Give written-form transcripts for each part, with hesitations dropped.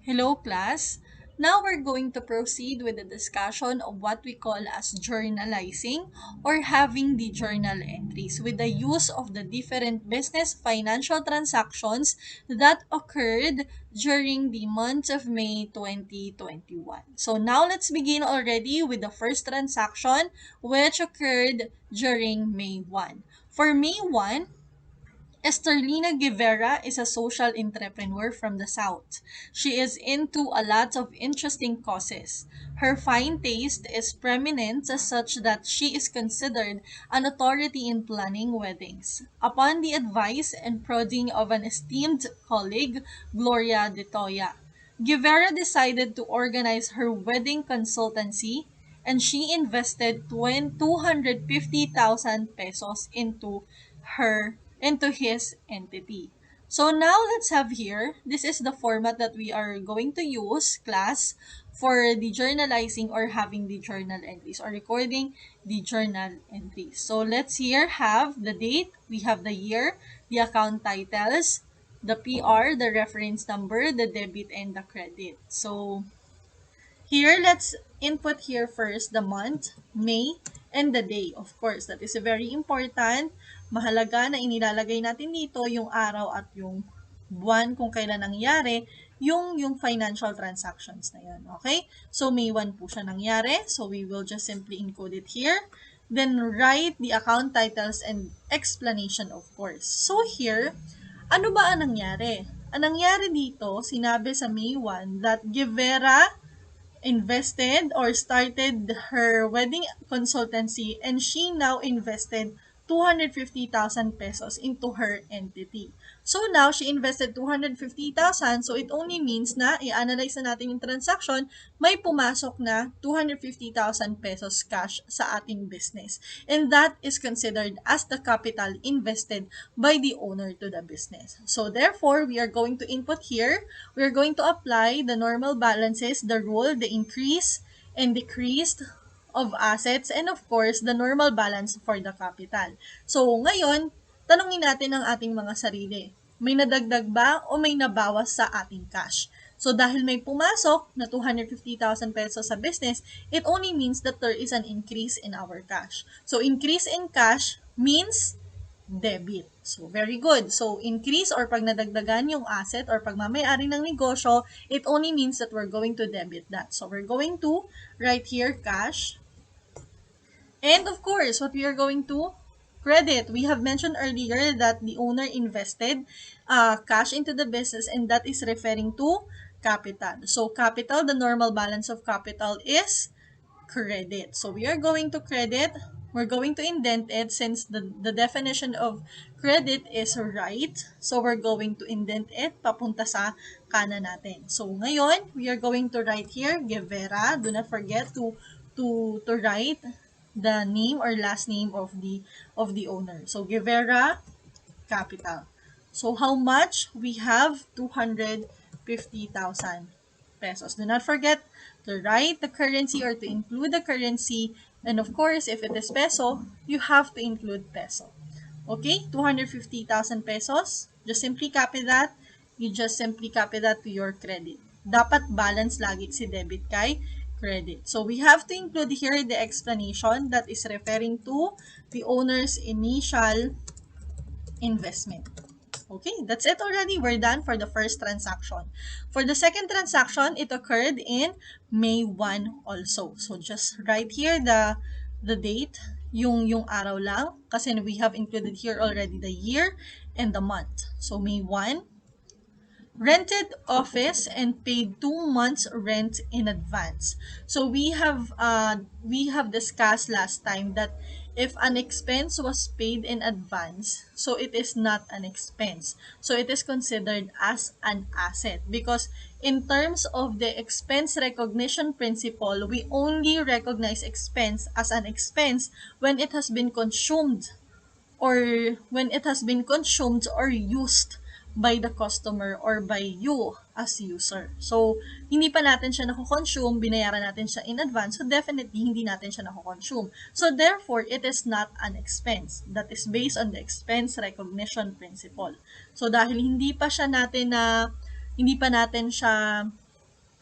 Hello class! Now we're going to proceed with the discussion of what we call as journalizing or having the journal entries with the use of the different business financial transactions that occurred during the month of May 2021. So now let's begin already with the first transaction which occurred during May 1. For May 1, Esterlina Guevara is a social entrepreneur from the South. She is into a lot of interesting causes. Her fine taste is preeminent as such that she is considered an authority in planning weddings. Upon the advice and prodding of an esteemed colleague, Gloria de Toya, Guevara decided to organize her wedding consultancy and she invested 250,000 pesos into his entity. So now let's have here, this is the format that we are going to use, class, for the journalizing or having the journal entries or recording the journal entries. So let's here have the date, we have the year, the account titles, the PR, the reference number, the debit, and the credit. So here, let's input here first the month, May, and the day. Of course, that is very important. Mahalaga na inilalagay natin dito yung araw at yung buwan kung kailan nangyari yung financial transactions na yun. Okay? So, May 1 po siya nangyari. So, we will just simply encode it here. Then, write the account titles and explanation, of course. So, here, ano ba ang nangyari? Ang nangyari dito, sinabi sa May 1 that Guevara invested or started her wedding consultancy and she now invested 250,000 pesos into her entity. So now, she invested 250,000. So it only means na, i-analyze na natin yung transaction, may pumasok na 250,000 pesos cash sa ating business. And that is considered as the capital invested by the owner to the business. So therefore, we are going to input here, we are going to apply the normal balances, the rule, the increase and decrease of assets, and of course, the normal balance for the capital. So, ngayon, tanungin natin ang ating mga sarili. May nadagdag ba o may nabawas sa ating cash? So, dahil may pumasok na 250,000 pesos sa business, it only means that there is an increase in our cash. So, increase in cash means debit. So, very good. So, increase or pag nadagdagan yung asset or pagmamayari ng negosyo, it only means that we're going to debit that. So, we're going to write here cash. And of course, what we are going to credit. We have mentioned earlier that the owner invested cash into the business and that is referring to capital. So, capital, the normal balance of capital is credit. So, we are going to credit. We're going to indent it since the definition of credit is right. So, we're going to indent it papunta sa kanan natin. So, ngayon, we are going to write here, Guevara. Do not forget to write the name or last name of the owner. So, Guevara Capital. So, how much? We have 250,000 pesos. Do not forget to write the currency or to include the currency. And of course, if it is peso, you have to include peso. Okay? 250,000 pesos. Just simply copy that. You just simply copy that to your credit. Dapat balance lagi si debit kay credit. So, we have to include here the explanation that is referring to the owner's initial investment. Okay, that's it already. We're done for the first transaction. For the second transaction, it occurred in May 1 also. So, just write here the date, yung araw lang, kasi we have included here already the year and the month. So, May 1, rented office and paid 2 months rent in advance. So we have discussed last time that if an expense was paid in advance, so it is not an expense. So it is considered as an asset because in terms of the expense recognition principle, we only recognize expense as an expense when it has been consumed or used by the customer or by you as user. So, hindi pa natin siya nako-consume, binayaran natin siya in advance, so definitely hindi natin siya nako-consume. So, therefore, it is not an expense. That is based on the expense recognition principle. So, dahil hindi pa natin siya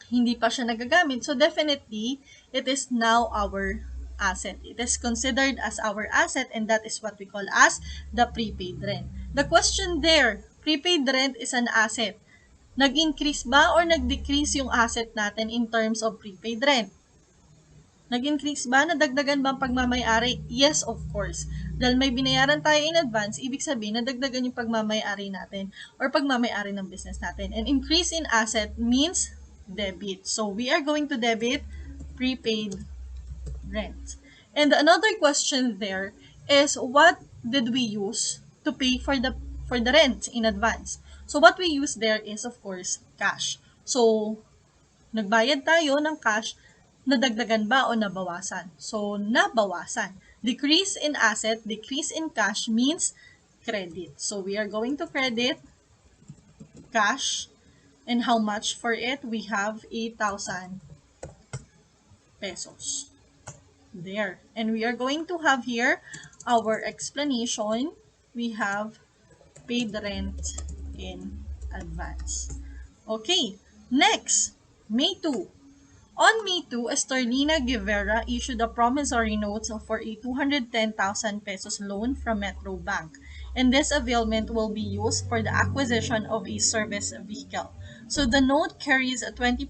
hindi pa siya nagagamit. So definitely, it is now our asset. It is considered as our asset and that is what we call as the prepaid rent. The question there, prepaid rent is an asset. Nag-increase ba or nag-decrease yung asset natin in terms of prepaid rent? Nag-increase ba? Nadagdagan ba ang pagmamay-ari? Yes, of course. Dahil may binayaran tayo in advance, ibig sabihin, nadagdagan yung pagmamay-ari natin or pagmamay-ari ng business natin. And increase in asset means debit. So, we are going to debit prepaid rent. And another question there is, what did we use to pay for the rent in advance? So, what we use there is, of course, cash. So, nagbayad tayo ng cash, nadagdagan ba o nabawasan? So, nabawasan. Decrease in asset, decrease in cash means credit. So, we are going to credit cash. And how much for it? We have 8,000 pesos. There. And we are going to have here our explanation. We have paid rent in advance. Okay. Next, May 2. On May 2, Esterlina Guevara issued a promissory note for a 210,000 pesos loan from Metro Bank, and this availment will be used for the acquisition of a service vehicle. So the note carries a 20%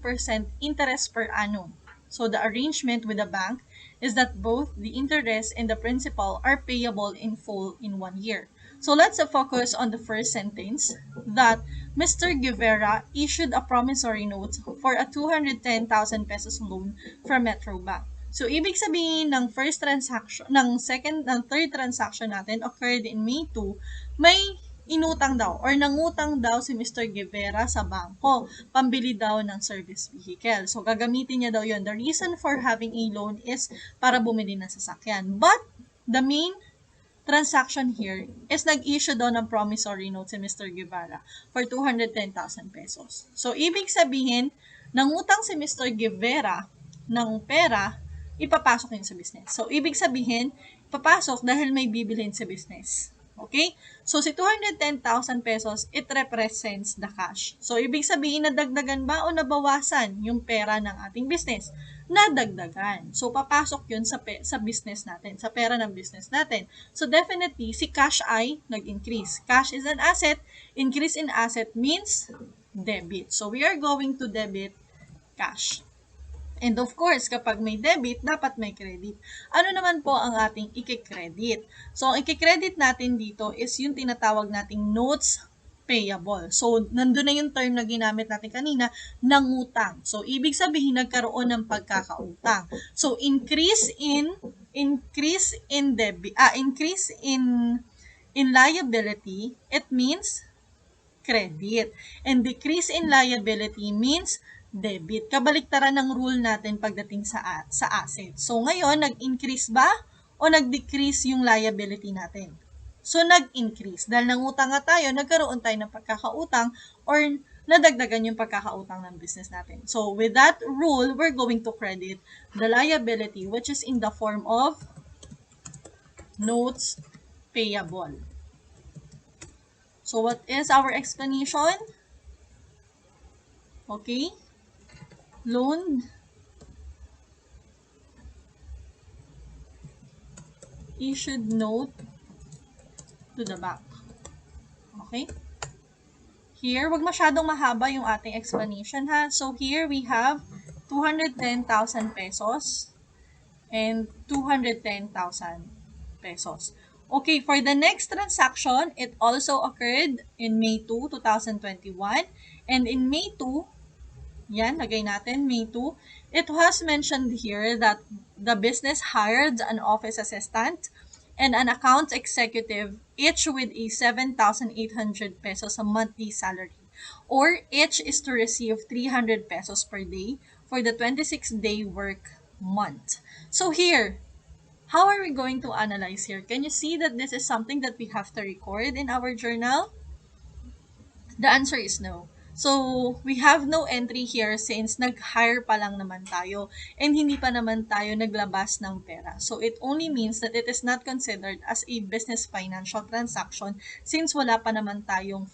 interest per annum. So the arrangement with the bank is that both the interest and the principal are payable in full in 1 year. So let's focus on the first sentence, that Mr. Guevara issued a promissory note for a 210,000 pesos loan from Metro Bank. So ibig sabihin ng first transaction, ng third transaction natin occurred in May 2, may inutang daw or nangutang daw si Mr. Guevara sa bangko, pambili daw ng service vehicle. So gagamitin niya daw yun. The reason for having a loan is para bumili ng sasakyan. But the main transaction here is nag-issue daw ng promissory note si Mr. Guevara for 210,000 pesos. So, ibig sabihin, nangutang si Mr. Guevara ng pera, ipapasok yun sa business. So, ibig sabihin, ipapasok dahil may bibilhin sa business. Okay? So, si 210,000 pesos, it represents the cash. So, ibig sabihin, nadagdagan ba o nabawasan yung pera ng ating business? Nadagdagan. So, papasok yun sa business natin, sa pera ng business natin. So, definitely, si cash ay nag-increase. Cash is an asset. Increase in asset means debit. So, we are going to debit cash. And of course, kapag may debit, dapat may credit. Ano naman po ang ating i-credit? So, ang i-credit natin dito is yung tinatawag nating notes payable. So, nandun na yung term na ginamit natin kanina, nangutang. So, ibig sabihin, nagkaroon ng pagkakautang. So, increase in liability, it means credit. And decrease in liability means debit. Kabaliktaran ng rule natin pagdating sa asset. So, ngayon, nag-increase ba o nag-decrease yung liability natin? So, nag-increase. Dahil nangutang nga tayo, nagkaroon tayo ng pagkakautang or nadagdagan yung pagkakautang ng business natin. So, with that rule, we're going to credit the liability which is in the form of notes payable. So, what is our explanation? Okay. Loan issued note to the bank. Okay? Here, wag masyadong mahaba yung ating explanation ha. So, here we have 210,000 pesos and 210,000 pesos. Okay, for the next transaction, it also occurred in May 2, 2021. And in May 2, yan, lagay natin, May 2. It was mentioned here that the business hired an office assistant and an accounts executive, each with a 7,800 pesos a monthly salary. Or each is to receive 300 pesos per day for the 26-day work month. So here, how are we going to analyze here? Can you see that this is something that we have to record in our journal? The answer is no. So, we have no entry here since nag-hire pa lang naman tayo and hindi pa naman tayo naglabas ng pera. So, it only means that it is not considered as a business financial transaction since wala pa naman tayong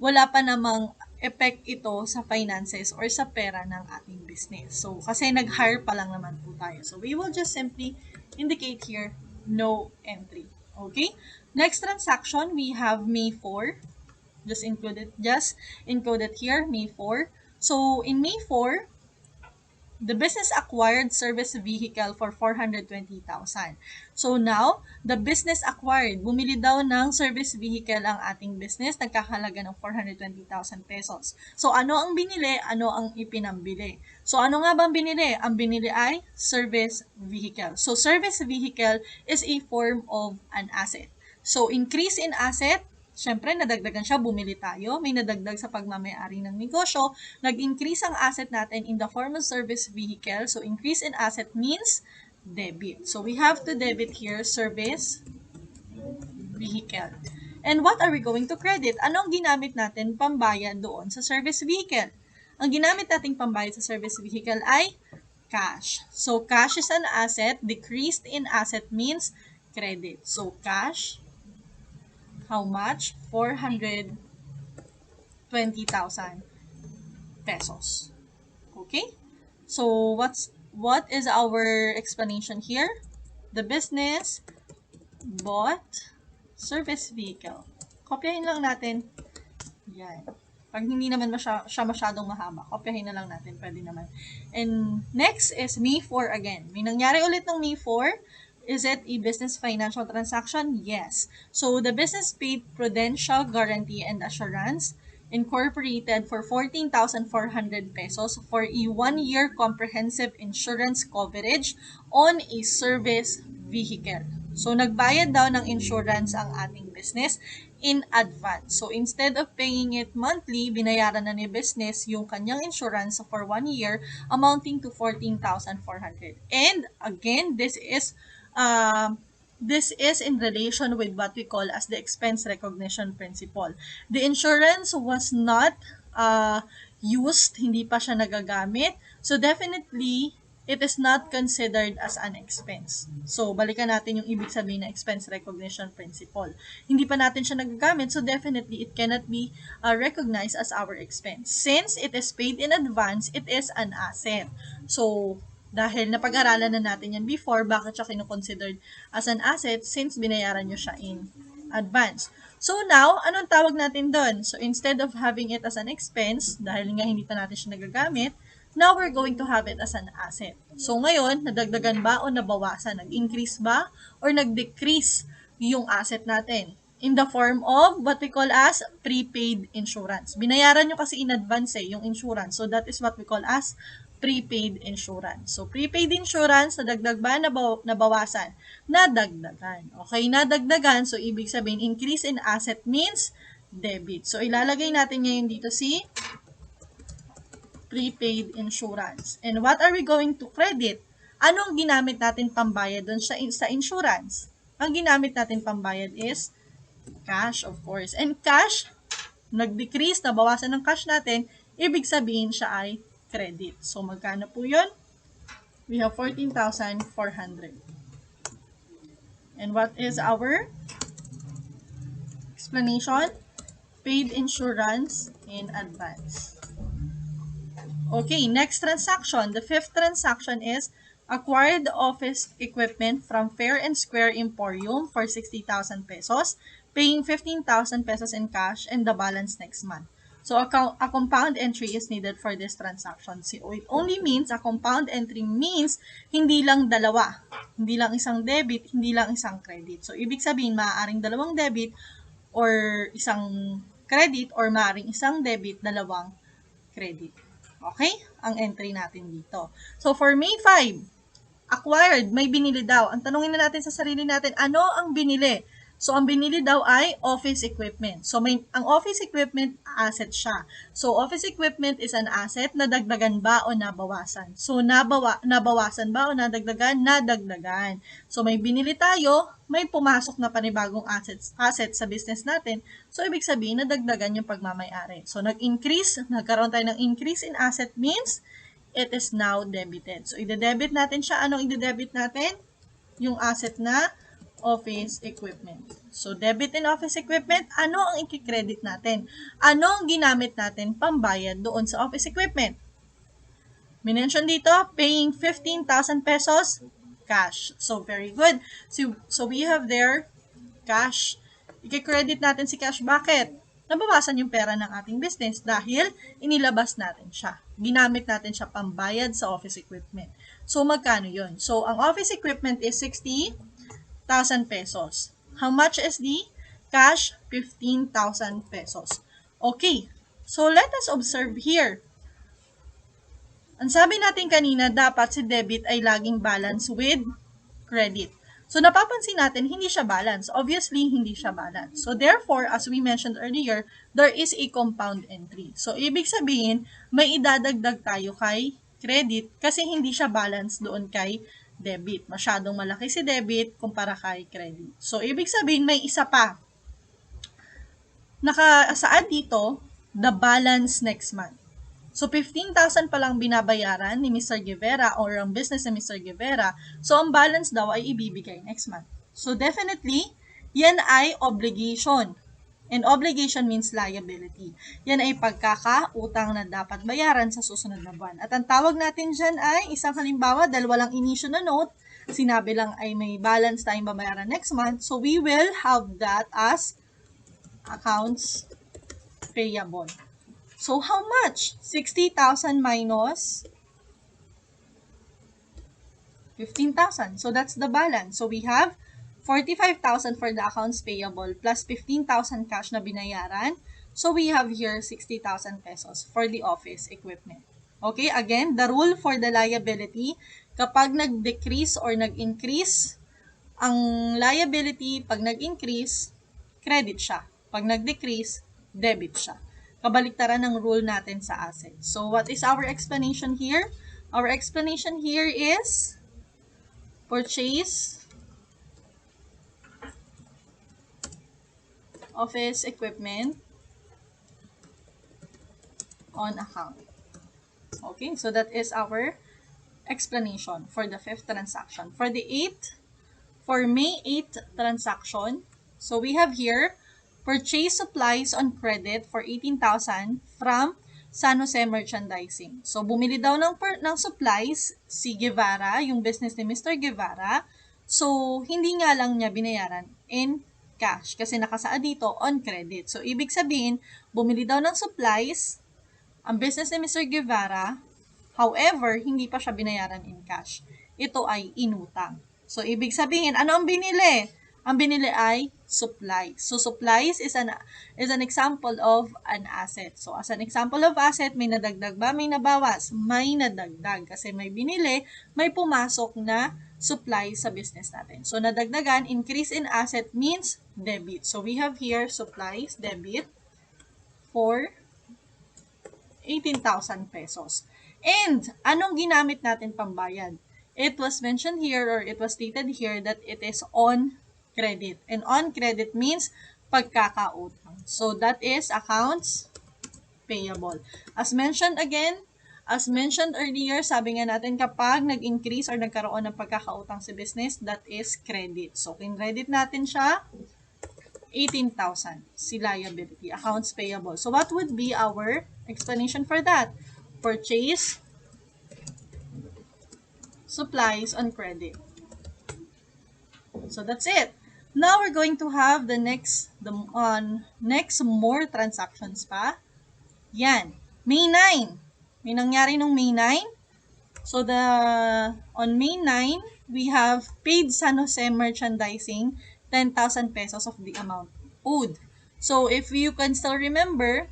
wala pa namang effect ito sa finances or sa pera ng ating business. So, kasi nag-hire pa lang naman po tayo. So, we will just simply indicate here, no entry. Okay? Next transaction, we have May 4. Just included here, May 4. So, in May 4, the business acquired service vehicle for 420,000. So now, the business acquired, bumili daw ng service vehicle ang ating business, nagkakahalaga ng 420,000 pesos. So ano ang binili, ano ang ipinambili? So ano nga bang binili? Ang binili ay service vehicle. So service vehicle is a form of an asset. So increase in asset, syempre, nadagdagan siya, bumili tayo, may nadagdag sa pagmamayari ng negosyo, nag-increase ang asset natin in the form of service vehicle. So, increase in asset means debit. So, we have to debit here, service vehicle. And what are we going to credit? Anong ginamit natin pambayad doon sa service vehicle? Ang ginamit nating pambayad sa service vehicle ay cash. So, cash is an asset. Decreased in asset means credit. So, cash, how much? 420,000 pesos. Okay? So, what is our explanation here? The business bought service vehicle. Kopyahin lang natin. Yan. Pag hindi naman siya masyadong mahaba, kopyahin na lang natin. Pwede naman. And next is May 4 again. May nangyari ulit ng May 4. Is it a business financial transaction? Yes. So, the business paid Prudential Guarantee and Assurance Incorporated for 14,400 pesos for a 1-year comprehensive insurance coverage on a service vehicle. So, nagbayad daw ng insurance ang ating business in advance. So, instead of paying it monthly, binayaran na ni business yung kanyang insurance for 1 year amounting to 14,400. And again, this is in relation with what we call as the expense recognition principle. The insurance was not used, hindi pa siya nagagamit. So definitely, it is not considered as an expense. So, balikan natin yung ibig sabihin ng expense recognition principle. Hindi pa natin siya nagagamit, so definitely it cannot be recognized as our expense. Since it is paid in advance, it is an asset. So, dahil napag-aralan na natin yan before, bakit siya kinoconsidered as an asset since binayaran nyo siya in advance. So now, anong tawag natin doon? So instead of having it as an expense, dahil nga hindi pa natin siya nagagamit, now we're going to have it as an asset. So ngayon, nadagdagan ba o nabawasan? Nag-increase ba or nag-decrease yung asset natin? In the form of what we call as prepaid insurance. Binayaran nyo kasi in advance yung insurance. So that is what we call as prepaid insurance. So, prepaid insurance, nadagdag ba, nabawasan? Nadagdagan. Okay, nadagdagan. So, ibig sabihin, increase in asset means debit. So, ilalagay natin ngayon dito si prepaid insurance. And what are we going to credit? Anong ginamit natin pambayad doon sa insurance? Ang ginamit natin pambayad is cash, of course. And cash, nag-decrease, nabawasan ng cash natin, ibig sabihin siya ay credit. So, magkano po yun? We have 14,400. And what is our explanation? Paid insurance in advance. Okay, next transaction. The fifth transaction is acquired office equipment from Fair and Square Emporium for 60,000 pesos, paying 15,000 pesos in cash and the balance next month. So, a compound entry is needed for this transaction. So, it only means, a compound entry means, hindi lang dalawa. Hindi lang isang debit, hindi lang isang credit. So, ibig sabihin, maaaring dalawang debit or isang credit or maaaring isang debit, dalawang credit. Okay? Ang entry natin dito. So, for May 5, acquired, may binili daw. Ang tanongin na natin sa sarili natin, ano ang binili? So, ang binili daw ay office equipment. So, ang office equipment, asset siya. So, office equipment is an asset na dagdagan ba o nabawasan? So, nabawasan ba o nadagdagan? Nadagdagan. So, may binili tayo, may pumasok na panibagong asset sa business natin. So, ibig sabihin, nadagdagan yung pagmamayari. So, nagkaroon tayo ng increase in asset means it is now debited. So, i-debit natin siya. Anong i-debit natin? Yung asset na office equipment. So, debit in office equipment, ano ang i-credit natin? Ano ang ginamit natin pambayad doon sa office equipment? Minention dito, paying 15,000 pesos cash. So, very good. So we have there cash. I-credit natin si cash. Bakit? Nabawasan yung pera ng ating business dahil inilabas natin siya. Ginamit natin siya pambayad sa office equipment. So, magkano yun? So, ang office equipment is 60,000 pesos. How much is the cash? 15,000 pesos. Okay. So, let us observe here. Ang sabi natin kanina, dapat si debit ay laging balance with credit. So, napapansin natin, hindi siya balance. Obviously, hindi siya balance. So, therefore, as we mentioned earlier, there is a compound entry. So, ibig sabihin, may idadagdag tayo kay credit kasi hindi siya balance doon kay debit. Masyadong malaki si debit kumpara kay credit. So, ibig sabihin, may isa pa. Nakasaad dito, the balance next month. So, 15,000 pa lang binabayaran ni Mr. Guevara or ang business ni Mr. Guevara. So, ang balance daw ay ibibigay next month. So, definitely, yan ay obligation. And obligation means liability. Yan ay pagkakautang na dapat bayaran sa susunod na buwan. At ang tawag natin dyan ay, isang halimbawa, dahil walang inisyo na note, sinabi lang ay may balance tayong babayaran next month. So, we will have that as accounts payable. So, how much? 60,000 minus 15,000. So, that's the balance. So, we have 45,000 for the accounts payable plus 15,000 cash na binayaran. So, we have here 60,000 pesos for the office equipment. Okay, again, the rule for the liability, kapag nag-decrease or nag-increase ang liability, pag nag-increase, credit siya. Pag nag-decrease, debit siya. Kabaliktaran ng rule natin sa asset. So, what is our explanation here? Our explanation here is purchase office equipment on account. Okay, so that is our explanation for the 5th transaction. For the 8th, for May 8th transaction, so we have here purchase supplies on credit for 18,000 from San Jose Merchandising. So, bumili daw ng supplies si Guevara, yung business ni Mr. Guevara. So, hindi nga lang niya binayaran in cash kasi nakasaad dito on credit. So, ibig sabihin, bumili daw ng supplies ang business ni Mr. Guevara, however, hindi pa siya binayaran in cash. Ito ay inutang. So, ibig sabihin, ano ang binili? Ang binili ay supplies. So, supplies is an example of an asset. So, as an example of asset, may nadagdag ba? May nabawas? May nadagdag. Kasi may binili, may pumasok na supplies sa business natin. So, nadagdagan, increase in asset means debit. So, we have here supplies, debit, for 18,000 pesos. And, anong ginamit natin pambayad? It was mentioned here or it was stated here that it is on credit. And on credit means pagkakautang. So, that is accounts payable. As mentioned earlier, sabi nga natin kapag nag-increase or nagkaroon ng pagkakautang sa business, that is credit. So, credit natin siya, 18,000, si liability, accounts payable. So, what would be our explanation for that? Purchase supplies on credit. So, that's it. Now, we're going to have the next more transactions pa. Yan. May 9. May nangyari nung May 9. So, on May 9, we have paid San Jose Merchandising 10,000 pesos of the amount owed. So, if you can still remember,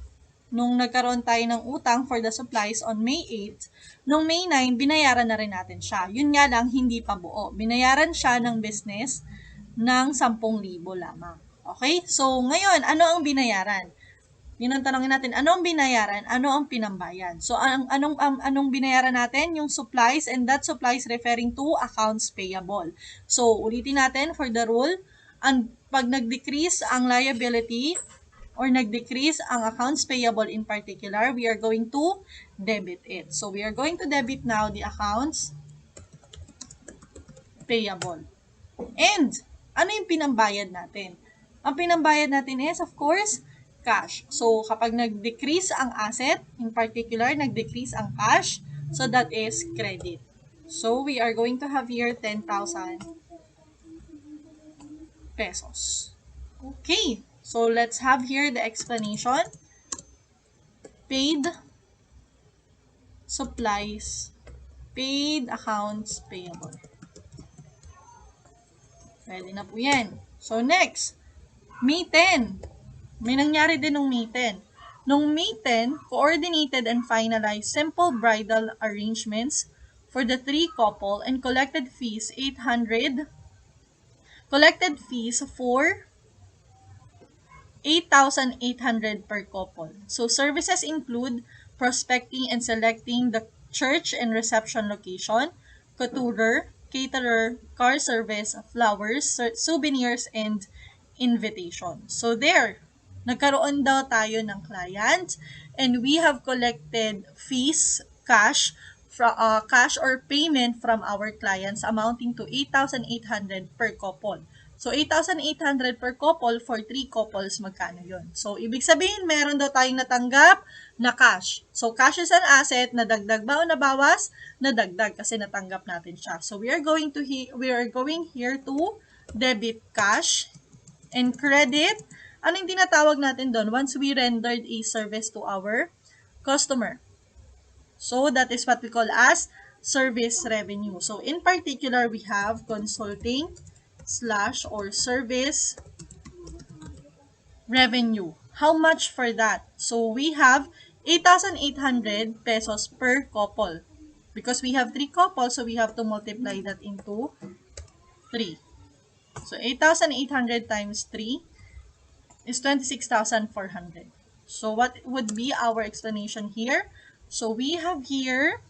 nung nagkaroon tayo ng utang for the supplies on May 8, nung May 9, binayaran na rin natin siya. Yun nga lang, hindi pa buo. Binayaran siya ng business ng 10,000 lamang. Okay? So, ngayon, ano ang binayaran? Yun ang tanongin natin, ano ang binayaran? Ano ang pinambayad? So, anong binayaran natin? Yung supplies, and that supplies referring to accounts payable. So, ulitin natin for the rule, pag nag-decrease ang liability or nag-decrease ang accounts payable in particular, we are going to debit it. So, we are going to debit now the accounts payable. And, ano yung pinambayad natin? Ang pinambayad natin is, of course, cash. So, kapag nag-decrease ang asset, in particular, nag-decrease ang cash, so that is credit. So, we are going to have here 10,000 pesos. Okay, so let's have here the explanation. Paid supplies, paid accounts payable. Pwede na po yan. So, next, May 10. May nangyari din nung May 10. Nung May 10, coordinated and finalized simple bridal arrangements for the three couple and collected fees for 8,800 per couple. So, services include prospecting and selecting the church and reception location, couture, caterer, car service, flowers, souvenirs, and invitation. So, there, nagkaroon daw tayo ng client and we have collected fees, cash or payment from our clients amounting to 8,800 per couple. So, 8,800 per couple for 3 couples, magkano yun? So, ibig sabihin, meron daw tayong natanggap na cash. So, cash is an asset, nadagdag ba o nabawas? Nadagdag kasi natanggap natin siya. So, we are going here to debit cash and credit. Ano yung tinatawag natin doon? Once we rendered a service to our customer. So, that is what we call as service revenue. So, in particular, we have consulting or service revenue. How much for that? So, we have 8,800 pesos per couple. Because we have 3 couples, so we have to multiply that into 3. So, 8,800 times 3 is 26,400. So, what would be our explanation here? So, we have here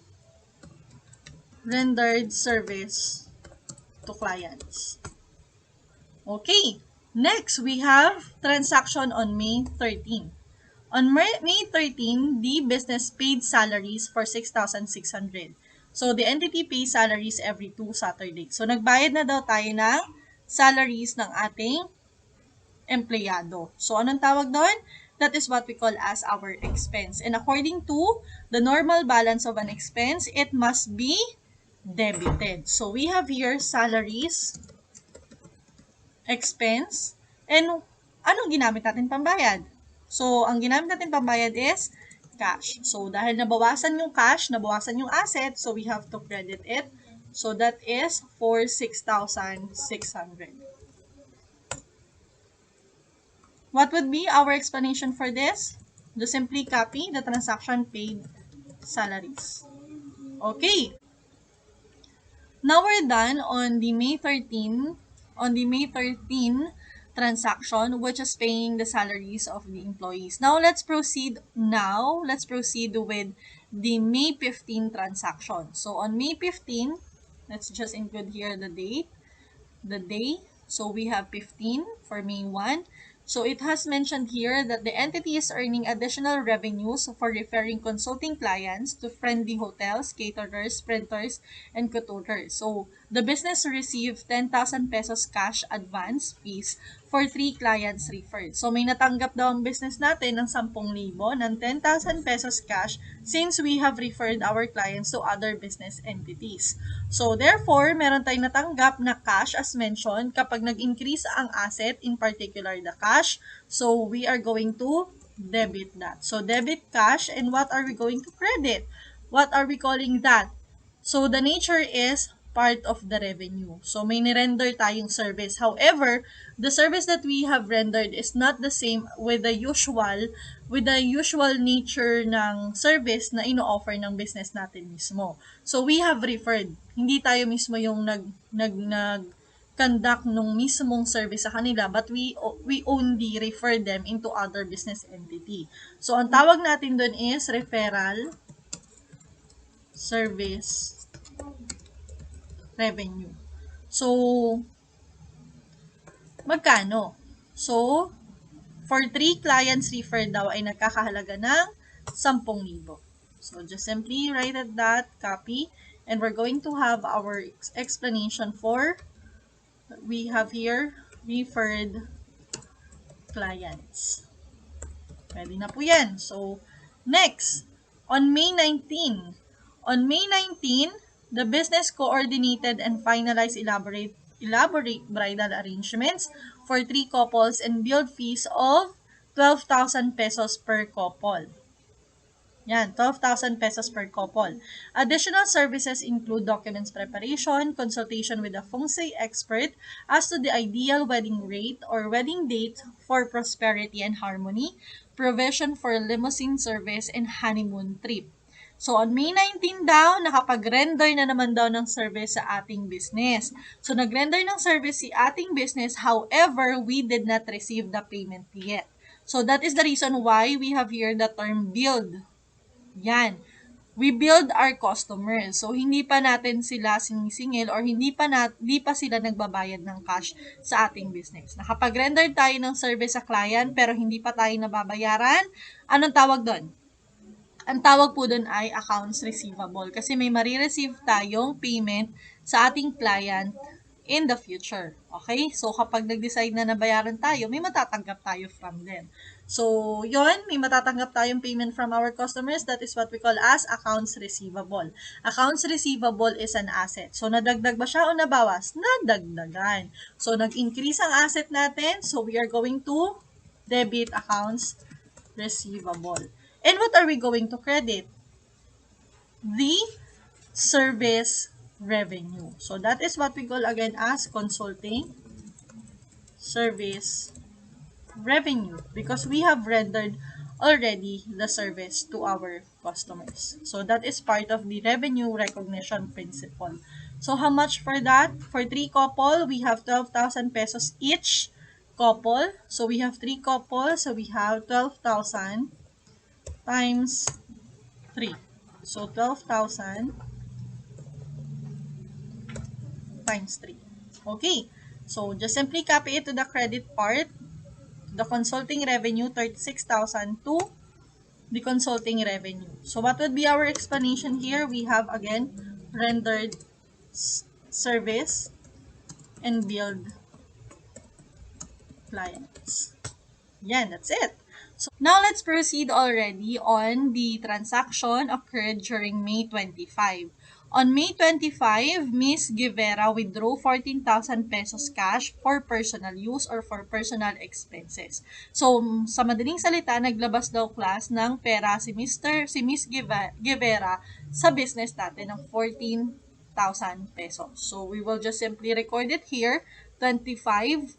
rendered service to clients. Okay, next we have transaction on May 13. On May 13, the business paid salaries for 6,600. So, the entity pays salaries every 2 Saturdays. So, nagbayad na daw tayo ng salaries ng ating empleyado. So, anong tawag doon? That is what we call as our expense. And according to the normal balance of an expense, it must be debited. So, we have here salaries, expense, and anong ginamit natin pambayad? So, ang ginamit natin pambayad is cash. So, dahil nabawasan yung cash, nabawasan yung asset, so we have to credit it. So, that is for 6,600. What would be our explanation for this? Just simply copy the transaction paid salaries. Okay. Now we're done on the May 13 transaction, which is paying the salaries of the employees. Now let's proceed with the May 15 transaction. So on May 15, let's just include here the day. So we have 15 for May 1. So it has mentioned here that the entity is earning additional revenues for referring consulting clients to friendly hotels, caterers, printers, and coutures. So the business received 10,000 pesos cash advance fees for 3 clients referred. So may natanggap daw ang business natin ng 10,000 ng 10,000 pesos cash since we have referred our clients to other business entities. So therefore, meron tayong natanggap na cash as mentioned kapag nag-increase ang asset, in particular the cash. So we are going to debit that. So debit cash, and what are we going to credit? What are we calling that? So the nature is part of the revenue. So may ni-render tayong service. However, the service that we have rendered is not the same with the usual nature ng service na ino-offer ng business natin mismo. So we have referred. Hindi tayo mismo yung conduct nung mismong service sa kanila, but we only refer them into other business entity. So ang tawag natin doon is referral service revenue. So, magkano? So, for 3 clients referred daw ay nagkakahalaga ng 10,000. So, just simply write that, copy, and we're going to have our explanation for We have here referred clients. Pwede na po yan. So, next, on May 19. On May 19, the business coordinated and finalized elaborate bridal arrangements for 3 couples and billed fees of 12,000 pesos per couple. Yan, 12,000 pesos per couple. Additional services include documents preparation, consultation with a feng shui expert as to the ideal wedding rate or wedding date for prosperity and harmony, provision for limousine service, and honeymoon trip. So, on May 19 daw, nakapag-render na naman daw ng service sa ating business. So, nag-render ng service si ating business, however, we did not receive the payment yet. So, that is the reason why we have here the term billed. Yan. We build our customers. So, hindi pa natin sila sinisingil or hindi pa sila nagbabayad ng cash sa ating business. Nakapag-render tayo ng service sa client pero hindi pa tayo nababayaran. Anong tawag doon? Ang tawag po doon ay accounts receivable kasi may marireceive tayong payment sa ating client in the future. Okay? So, kapag nag-decide na nabayaran tayo, may matatanggap tayo from them. So, yon, may matatanggap tayong payment from our customers. That is what we call as accounts receivable. Accounts receivable is an asset. So, nadagdag ba siya o nabawas? Nadagdagan. So, nag-increase ang asset natin. So, we are going to debit accounts receivable. And what are we going to credit? The service revenue. So, that is what we call again as consulting service revenue because we have rendered already the service to our customers. So, that is part of the revenue recognition principle. So, how much for that? For 3 couple, we have 12,000 pesos each couple. So, we have 3 couples. So, we have 12,000 times 3. So, 12,000 times 3. Okay. So, just simply copy it to the credit part. The consulting revenue, 36,000 to the consulting revenue. So, what would be our explanation here? We have, again, rendered service and billed clients. Yan, that's it. So, now let's proceed already on the transaction occurred during May 25. On May 25, Miss Guevara withdrew 14,000 pesos cash for personal use or for personal expenses. So, sa madaling salita, naglabas daw class ng pera si Miss Guevara sa business natin ng 14,000 pesos. So, we will just simply record it here, 25.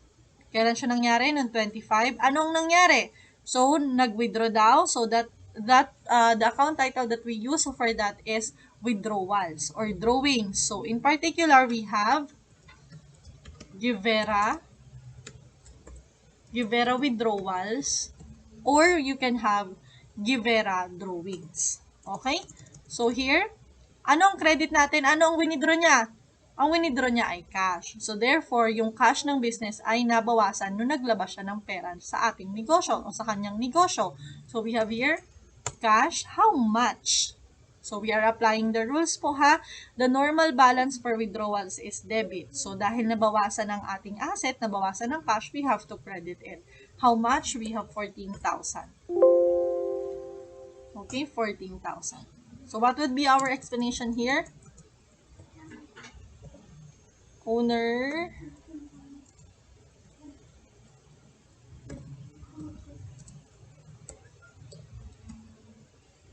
Kailan siya nangyari? Noong 25. Anong nangyari? So, nag-withdraw daw. So, the account title that we use for that is withdrawals or drawings. So, in particular, we have Guevara withdrawals, or you can have Guevara drawings. Okay? So, here, anong credit natin? Anong winidraw niya? Ang winidraw niya ay cash. So, therefore, yung cash ng business ay nabawasan nung naglabas siya ng pera sa ating negosyo o sa kanyang negosyo. So, we have here, cash, how much? So, we are applying the rules po ha. The normal balance for withdrawals is debit. So, dahil nabawasan ng ating asset, nabawasan ng cash, we have to credit it. How much? We have 14,000. Okay, 14,000. So, what would be our explanation here? Owner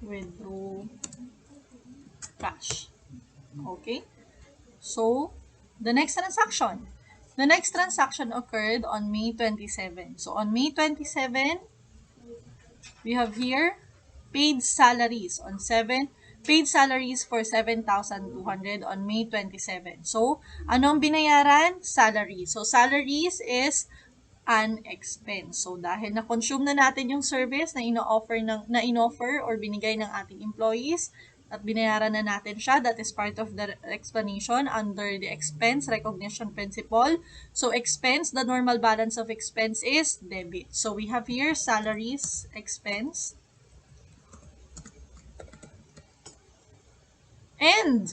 withdraw cash. Okay? So, the next transaction. The next transaction occurred on May 27. So, on May 27, we have here paid salaries on 7 paid salaries for 7,200 on May 27. So, anong binayaran? Salary. So, salaries is an expense. So, dahil na-consume na natin yung service na in-offer or binigay ng ating employees at binayaran na natin siya, that is part of the explanation under the expense recognition principle. So, expense, the normal balance of expense is debit. So, we have here salaries, expense, and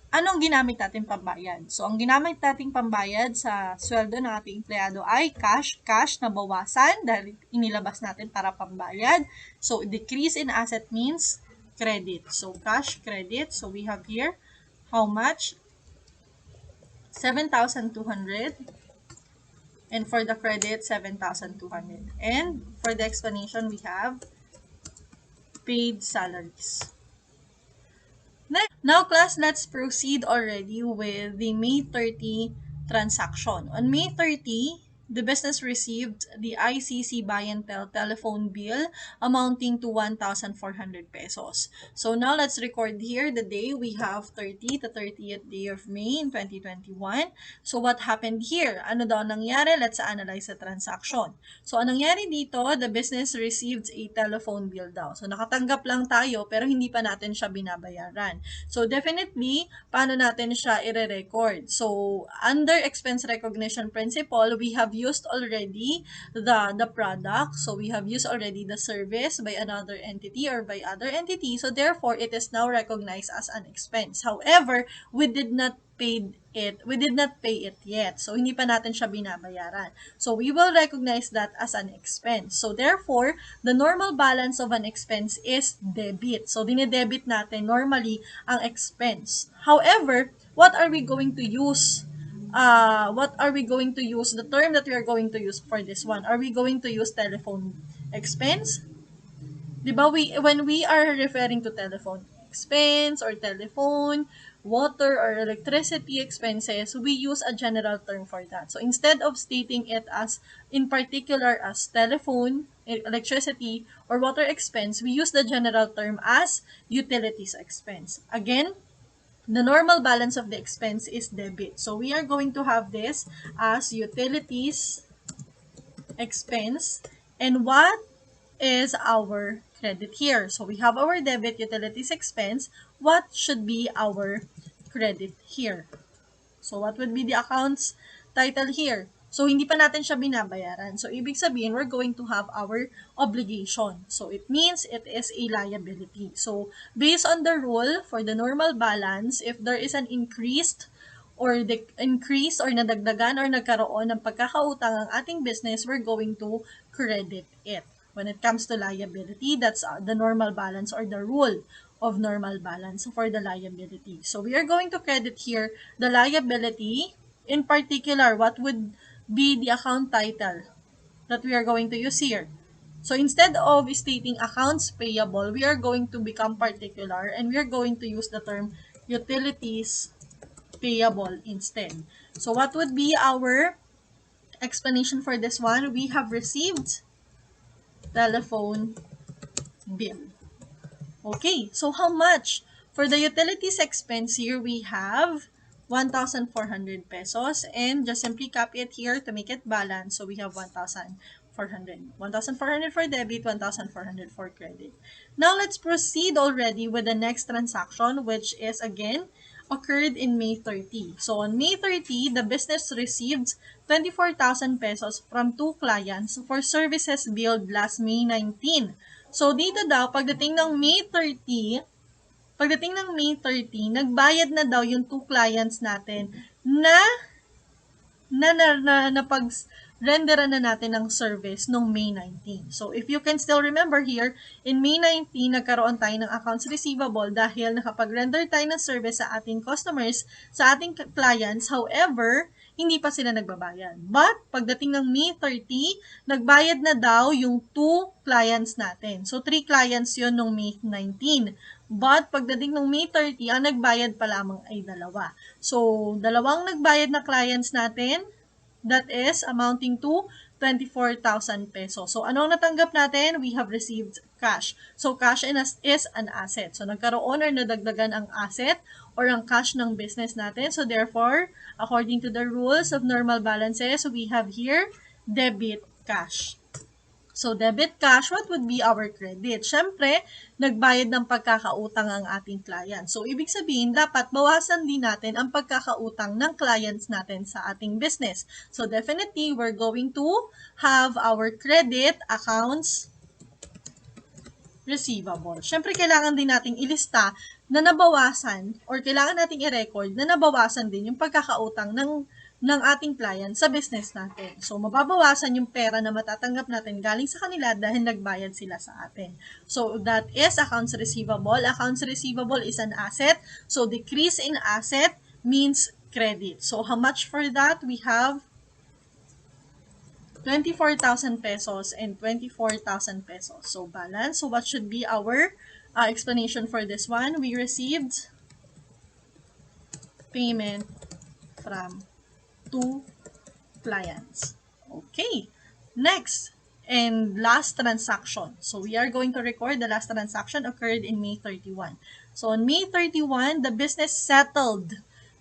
anong ginamit natin pambayad? So, ang ginamit nating pambayad sa sweldo ng ating empleyado ay cash na bawasan dahil inilabas natin para pambayad. So, decrease in asset means credit. So, cash credit. So, we have here how much? 7,200. And for the credit, 7,200. And for the explanation, we have paid salaries. Now, class, let's proceed already with the May 30 transaction. On May 30, the business received the ICC Buy and telephone bill amounting to 1,400 pesos. So now let's record here the day. We have 30, the 30th day of May in 2021. So what happened here? Ano daw nangyari? Let's analyze the transaction. So anong nangyari dito? The business received a telephone bill daw. So nakatanggap lang tayo pero hindi pa natin siya binabayaran. So definitely, paano natin siya i-record? So under expense recognition principle, we have used already the product. So we have used already the service by another entity or by other entity. So therefore, it is now recognized as an expense. However, we did not pay it yet. So, hindi pa natin siya binabayaran. So, we will recognize that as an expense. So, therefore, the normal balance of an expense is debit. So, dinedebit natin normally ang expense. However, what are we going to use? The term that we are going to use for this one? Are we going to use telephone expense? Di ba, when we are referring to telephone expense or telephone, water or electricity expenses, we use a general term for that. So instead of stating it as in particular as telephone, electricity, or water expense, we use the general term as utilities expense. Again, the normal balance of the expense is debit. So we are going to have this as utilities expense. And what is our credit here? So we have our debit utilities expense. What should be our credit here? So what would be the accounts title here? So hindi pa natin siya binabayaran. So ibig sabihin, we're going to have our obligation. So it means it is a liability. So based on the rule for the normal balance, if there is an increase or nadagdagan or nagkaroon ng pagkakautang ang ating business, we're going to credit it. When it comes to liability, that's the normal balance or the rule of normal balance for the liability. So we are going to credit here the liability. In particular, what would be the account title that we are going to use here? So instead of stating accounts payable, we are going to become particular and we are going to use the term utilities payable instead. So what would be our explanation for this one? We have received telephone bill. Okay, so how much? For the utilities expense here, we have 1,400 pesos. And just simply copy it here to make it balance. So we have 1,400. 1,400 for debit, 1,400 for credit. Now let's proceed already with the next transaction, which is again occurred in May 30. So on May 30, the business received 24,000 pesos from two clients for services billed last May 19. So dito daw, pagdating ng May 30, nagbayad na daw yung two clients natin na napag-renderan na natin ng service noong May 19. So, if you can still remember here, in May 19, nagkaroon tayo ng accounts receivable dahil nakapag-render tayo ng service sa ating customers, sa ating clients. However, hindi pa sila nagbabayad. But, pagdating ng May 30, nagbayad na daw yung two clients natin. So, 3 clients yun noong May 19. But, pagdating ng May 30, ang nagbayad pa lamang ay 2. So, dalawang nagbayad na clients natin, that is amounting to 24,000 pesos. So, anong natanggap natin? We have received cash. So, cash is an asset. So, nagkaroon or nadagdagan ang asset or ang cash ng business natin. So, therefore, according to the rules of normal balances, we have here debit cash. So, debit cash, what would be our credit? Siyempre, nagbayad ng pagkakautang ang ating client. So, ibig sabihin, dapat bawasan din natin ang pagkakautang ng clients natin sa ating business. So, definitely, we're going to have our credit accounts receivable. Siyempre, kailangan din nating ilista na nabawasan or kailangan nating i-record na nabawasan din yung pagkakautang ng ating client sa business natin. So, mababawasan yung pera na matatanggap natin galing sa kanila dahil nagbayad sila sa atin. So, that is accounts receivable. Accounts receivable is an asset. So, decrease in asset means credit. So, how much for that? We have 24,000 pesos and 24,000 pesos. So, balance. So, what should be our explanation for this one? We received payment from two clients. Okay. Next, and last transaction. So we are going to record the last transaction occurred in May 31. So on May 31, the business settled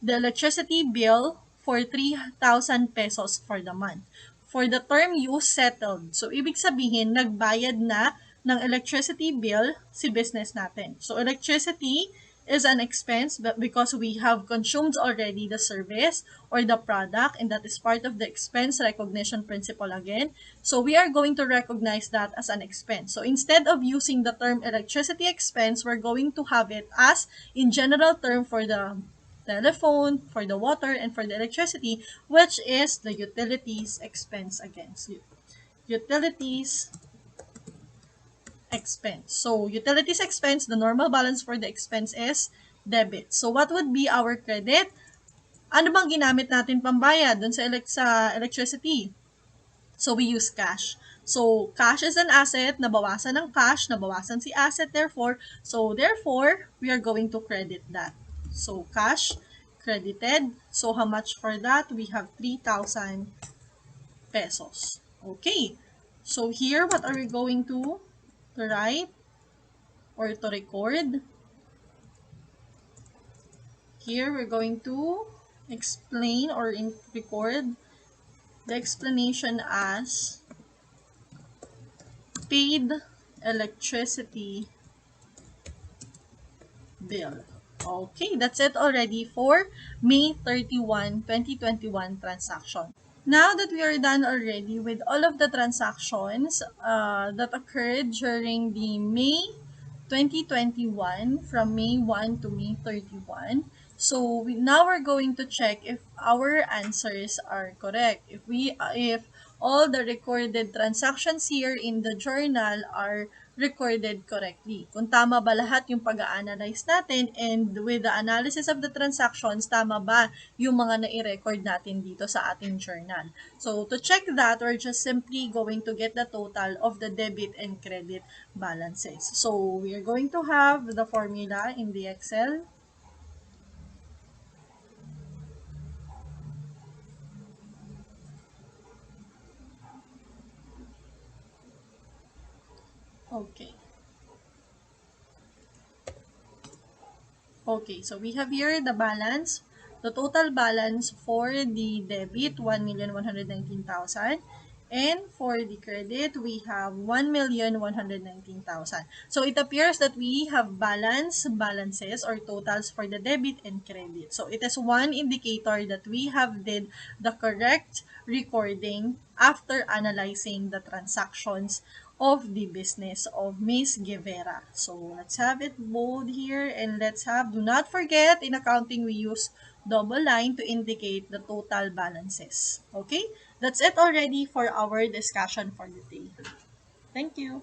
the electricity bill for 3,000 pesos for the month. For the term use settled. So ibig sabihin, nagbayad na ng electricity bill si business natin. So electricity is an expense but because we have consumed already the service or the product, and that is part of the expense recognition principle again. So we are going to recognize that as an expense. So instead of using the term electricity expense, we're going to have it as in general term for the telephone, for the water, and for the electricity, which is the utilities expense again. So, utilities expense. So, utilities expense, the normal balance for the expense is debit. So, what would be our credit? Ano bang ginamit natin pambayad dun sa electricity? So, we use cash. So, cash is an asset, nabawasan ng cash, nabawasan si asset therefore, we are going to credit that. So, cash, credited. So, how much for that? We have 3,000 pesos. Okay. So, here, what are we going to write or to record? Here, we're going to explain or record the explanation as paid electricity bill. Okay, that's it already for May 31, 2021 transaction. Now that we are done already with all of the transactions that occurred during the May 2021, from May 1 to May 31, so now we're going to check if our answers are correct. If all the recorded transactions here in the journal are recorded correctly. Kung tama ba lahat yung pag-a-analyze natin, and with the analysis of the transactions, tama ba yung mga nai-record natin dito sa ating journal. So, to check that, we're just simply going to get the total of the debit and credit balances. So, we are going to have the formula in the Excel. Okay. Okay, so we have here the balance. The total balance for the debit, 1,119,000. And for the credit, we have 1,119,000. So it appears that we have balances or totals for the debit and credit. So it is one indicator that we have did the correct recording after analyzing the transactions of the business of Miss Guevara. So let's have it bold here, and do not forget, in accounting we use double line to indicate the total balances. Okay? That's it already for our discussion for the day. Thank you.